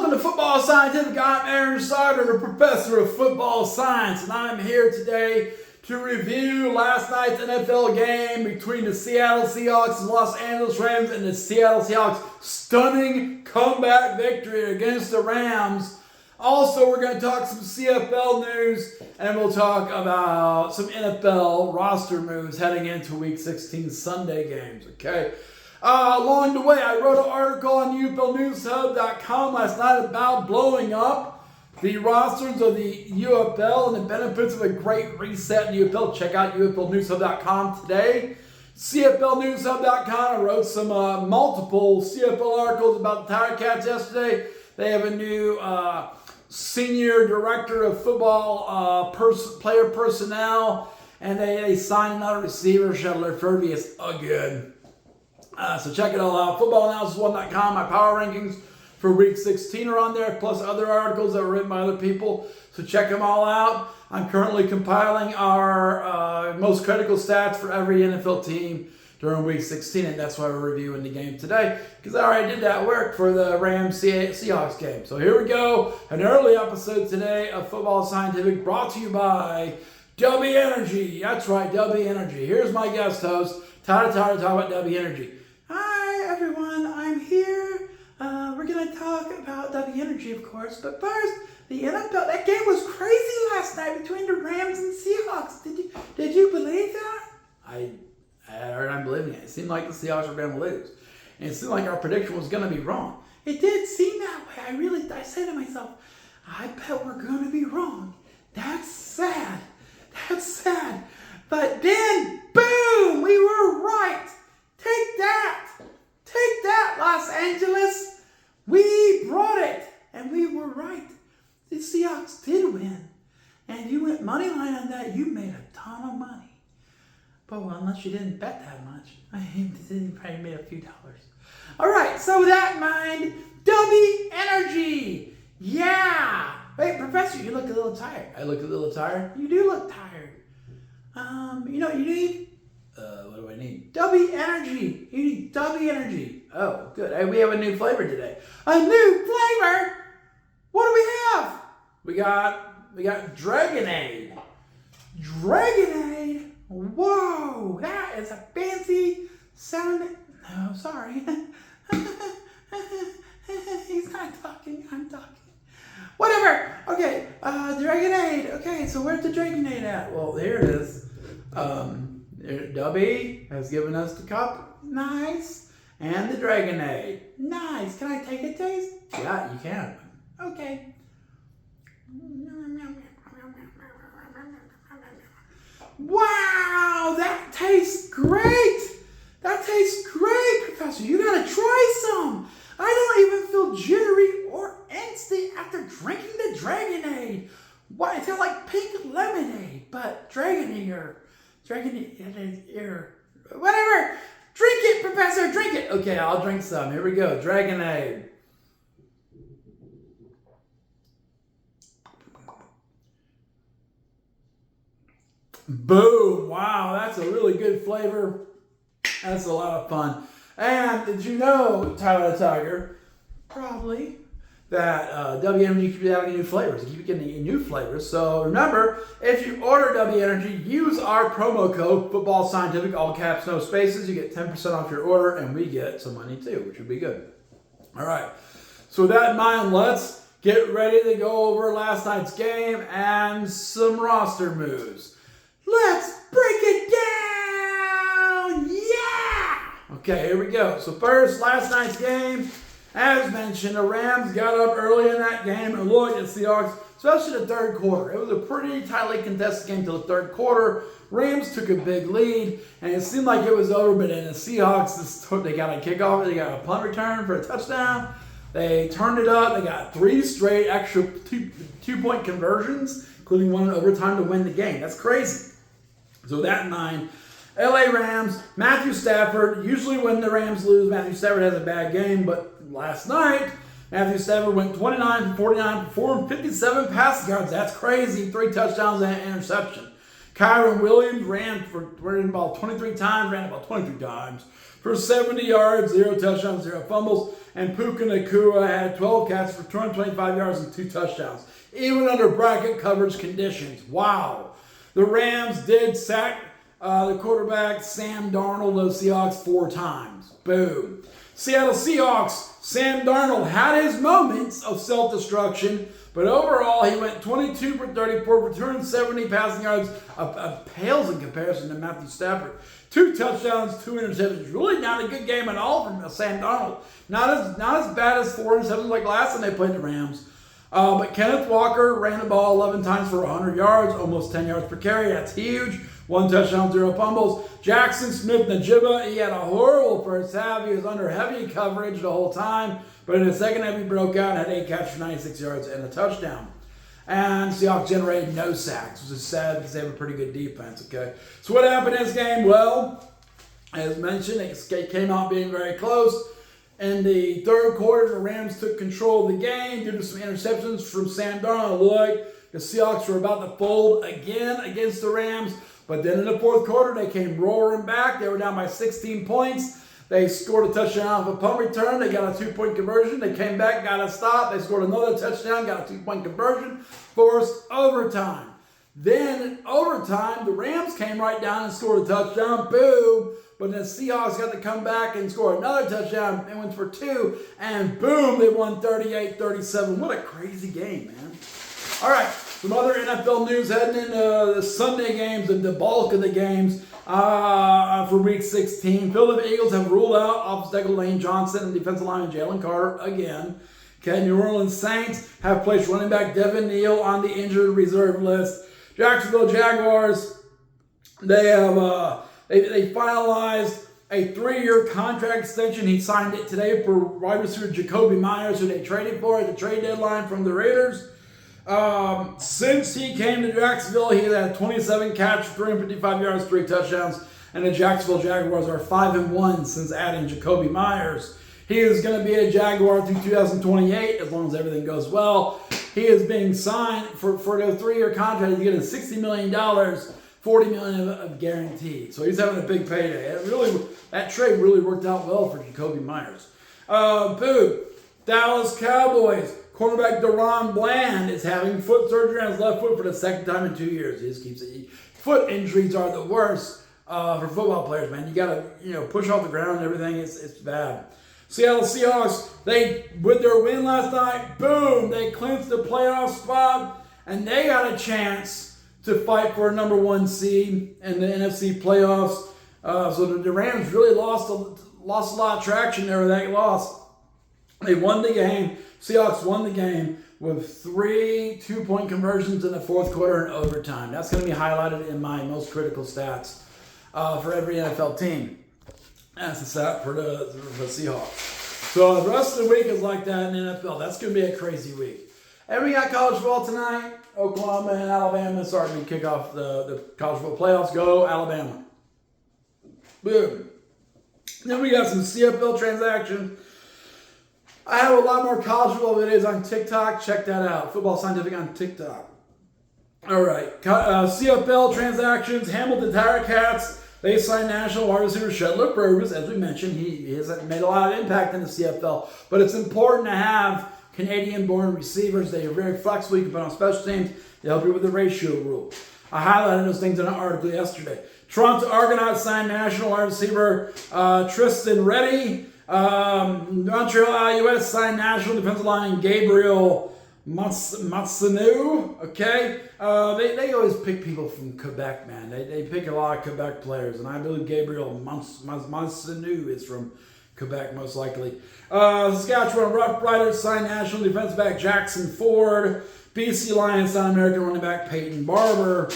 Welcome to Football Scientific. I'm Aaron Sauter, a professor of football science, and I'm here today to review last night's NFL game between the Seattle Seahawks and Los Angeles Rams, and the Seattle Seahawks' stunning comeback victory against the Rams. Also, we're going to talk some CFL news, and we'll talk about some NFL roster moves heading into Week 16 Sunday games, okay? Along the way, I wrote an article on UFLNewsHub.com last night about blowing up the rosters of the UFL and the benefits of a great reset in the UFL. Check out UFLNewsHub.com today. CFLNewsHub.com, I wrote some multiple CFL articles about the Tiger Cats yesterday. They have a new senior director of football player personnel, and they signed another receiver, Seattle Seahawks, again. So check it all out. FootballAnalysisOne.com. My power rankings for Week 16 are on there, plus other articles that were written by other people. So check them all out. I'm currently compiling our most critical stats for every NFL team during Week 16, and that's why we're reviewing the game today, because I already did that work for the Rams Seahawks game. So here we go. An early episode today of Football Scientific, brought to you by W Energy. That's right, W Energy. Here's my guest host, Tyler to talk about W Energy. Hi, everyone. I'm here. We're going to talk about W Energy, of course. But first, the NFL. That game was crazy last night between the Rams and Seahawks. Did you believe that? I had a hard time believing it. It seemed like the Seahawks were going to lose. And it seemed like our prediction was going to be wrong. It did seem that way. I said to myself, I bet we're going to be wrong. That's sad. That's sad. But then, boom, we were right. Take that, Los Angeles. We brought it, and we were right. The Seahawks did win, and you went money line on that. You made a ton of money. But well, unless you didn't bet that much, you probably made a few dollars. All right, so with that in mind, W Energy. Yeah. Wait, Professor, you look a little tired. I look a little tired? You do look tired. You know what you need? What do I need? W Energy. You need W Energy. Oh, good. Hey, we have a new flavor today. A new flavor? What do we have? We got Dragonade. Dragonade? Whoa, that is a fancy sound. No, sorry. He's not talking. I'm talking. Whatever. Okay, Dragonade. Okay, so where's the Dragonade at? Well, here it is. Dubby has given us the cup. Nice. And the Dragonade. Nice. Can I take a taste? Yeah, you can. Okay. Wow, that tastes great. That tastes great, Professor. You gotta try some. I don't even feel jittery or antsy after drinking the Dragonade. Why? It tastes like pink lemonade, but Dragonade, whatever. Drink it, Professor, drink it. Okay, I'll drink some. Here we go, Dragonade. Boom, wow, that's a really good flavor. That's a lot of fun. And did you know, Tyler the Tiger, probably, that W Energy keeps having new flavors. They keep getting new flavors. So remember, if you order W Energy, use our promo code Football Scientific, all caps, no spaces. You get 10% off your order, and we get some money too, which would be good. All right. So with that in mind, let's get ready to go over last night's game and some roster moves. Let's break it down. Yeah. Okay, here we go. So first, last night's game. As mentioned, the Rams got up early in that game and looked at the Seahawks, especially the third quarter. It was a pretty tightly contested game till the third quarter. Rams took a big lead, and it seemed like it was over, but then the Seahawks, they got a kickoff, they got a punt return for a touchdown. They turned it up. They got 3 straight extra two-point conversions, including one in overtime to win the game. That's crazy. So with that in mind, LA Rams, Matthew Stafford. Usually when the Rams lose, Matthew Stafford has a bad game, but last night, Matthew Stafford went 29 for 49 for 457 passing yards. That's crazy. 3 touchdowns and an interception. Kyron Williams ran the ball 23 times, ran about 23 times for 70 yards, 0 touchdowns, 0 fumbles. and Puka Nacua had 12 catches for 225 yards and 2 touchdowns, even under bracket coverage conditions. Wow. The Rams did sack the quarterback, Sam Darnold, of the Seahawks 4 times. Boom. Seattle Seahawks, Sam Darnold had his moments of self-destruction, but overall he went 22 for 34 for 270 passing yards, pales in comparison to Matthew Stafford. 2 touchdowns, 2 interceptions. Really not a good game at all from Sam Darnold. Not as bad as 4 interceptions like last time they played the Rams. But Kenneth Walker ran the ball 11 times for 100 yards, almost 10 yards per carry. That's huge. 1 touchdown, 0 fumbles. Jackson Smith-Njigba, he had a horrible first half. He was under heavy coverage the whole time. But in the second half, he broke out and had 8 catches for 96 yards and a touchdown. And Seahawks generated no sacks, which is sad because they have a pretty good defense, okay? So what happened in this game? Well, as mentioned, it came out being very close. In the third quarter, the Rams took control of the game due to some interceptions from Sam Darnold. Like the Seahawks were about to fold again against the Rams. But then in the fourth quarter, they came roaring back. They were down by 16 points. They scored a touchdown off a punt return. They got a 2-point conversion. They came back, got a stop. They scored another touchdown, got a 2-point conversion, forced overtime. Then in overtime, the Rams came right down and scored a touchdown. Boom. But the Seahawks got to come back and score another touchdown and went for 2. And boom, they won 38-37. What a crazy game, man. All right, some other NFL news heading into the Sunday games and the bulk of the games for Week 16. Philadelphia Eagles have ruled out offensive tackle Lane Johnson and defensive lineman Jalen Carter again. Okay, New Orleans Saints have placed running back Devin Neal on the injured reserve list. Jacksonville Jaguars, they have they finalized a 3-year contract extension. He signed it today for wide receiver Jacoby Myers, who they traded for at the trade deadline from the Raiders. Since he came to Jacksonville, he had 27 catches, 355 yards, 3 touchdowns, and the Jacksonville Jaguars are 5-1 since adding Jacoby Myers. He is going to be a Jaguar through 2028 as long as everything goes well. He is being signed for the 3-year contract. He's getting $60 million, $40 million of guaranteed. So he's having a big payday. That trade really worked out well for Jacoby Myers. Boom. Dallas Cowboys. Cornerback Deron Bland is having foot surgery on his left foot for the 2nd time in 2 years. He just keeps it. Foot injuries are the worst for football players, man. You got to push off the ground and everything. It's bad. Seattle Seahawks, with their win last night, boom, they clinched the playoff spot, and they got a chance to fight for a number 1 seed in the NFC playoffs. So the Rams really lost a lot of traction there with that loss. They won the game. Seahawks won the game with 3 2-point conversions in the fourth quarter and overtime. That's going to be highlighted in my most critical stats for every NFL team. That's the stat for the Seahawks. So the rest of the week is like that in the NFL. That's going to be a crazy week. And we got college football tonight. Oklahoma and Alabama starting to kick off the college football playoffs. Go Alabama. Boom. Then we got some CFL transactions. I have a lot more college football videos on TikTok. Check that out. Football Scientific on TikTok. All right. CFL transactions. Hamilton Tiger Cats. They signed national wide receiver Shedler Burgess. As we mentioned, he hasn't made a lot of impact in the CFL. But it's important to have Canadian-born receivers. They are very flexible. You can put on special teams. They help you with the ratio rule. I highlighted those things in an article yesterday. Toronto Argonauts signed national wide receiver Tristan Reddy. Montreal US signed national defensive lineman Gabriel Matsanu. Okay, they always pick people from Quebec, man. They pick a lot of Quebec players, and I believe Gabriel Matsanu is from Quebec, most likely. Saskatchewan Rough Riders signed national defense back Jackson Ford. BC Lions signed American running back Peyton Barber.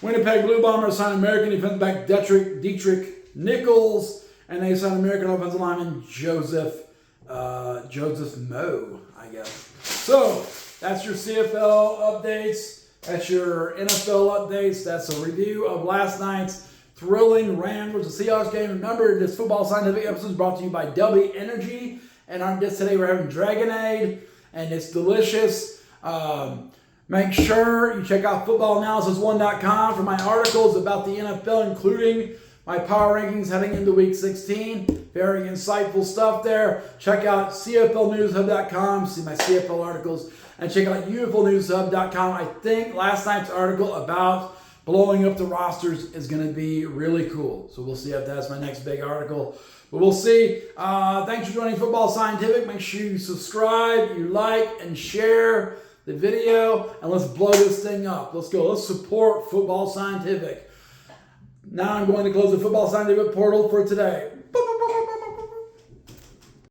Winnipeg Blue Bombers signed American defensive back Dietrich Nichols. And they signed American offensive lineman Joseph Moe, I guess. So, that's your CFL updates. That's your NFL updates. That's a review of last night's thrilling Rams versus Seahawks game. Remember, this Football Scientific episode is brought to you by W Energy. And on this today, we're having Dragonade, and it's delicious. Make sure you check out footballanalysis1.com for my articles about the NFL, including my power rankings heading into week 16. Very insightful stuff there. Check out CFLnewshub.com, see my CFL articles, and check out UFLnewshub.com. I think last night's article about blowing up the rosters is going to be really cool. So we'll see if that's my next big article. But we'll see. Thanks for joining Football Scientific. Make sure you subscribe, you like, and share the video. And let's blow this thing up. Let's go. Let's support Football Scientific. Now I'm going to close the Football Scientific portal for today. Bye-bye.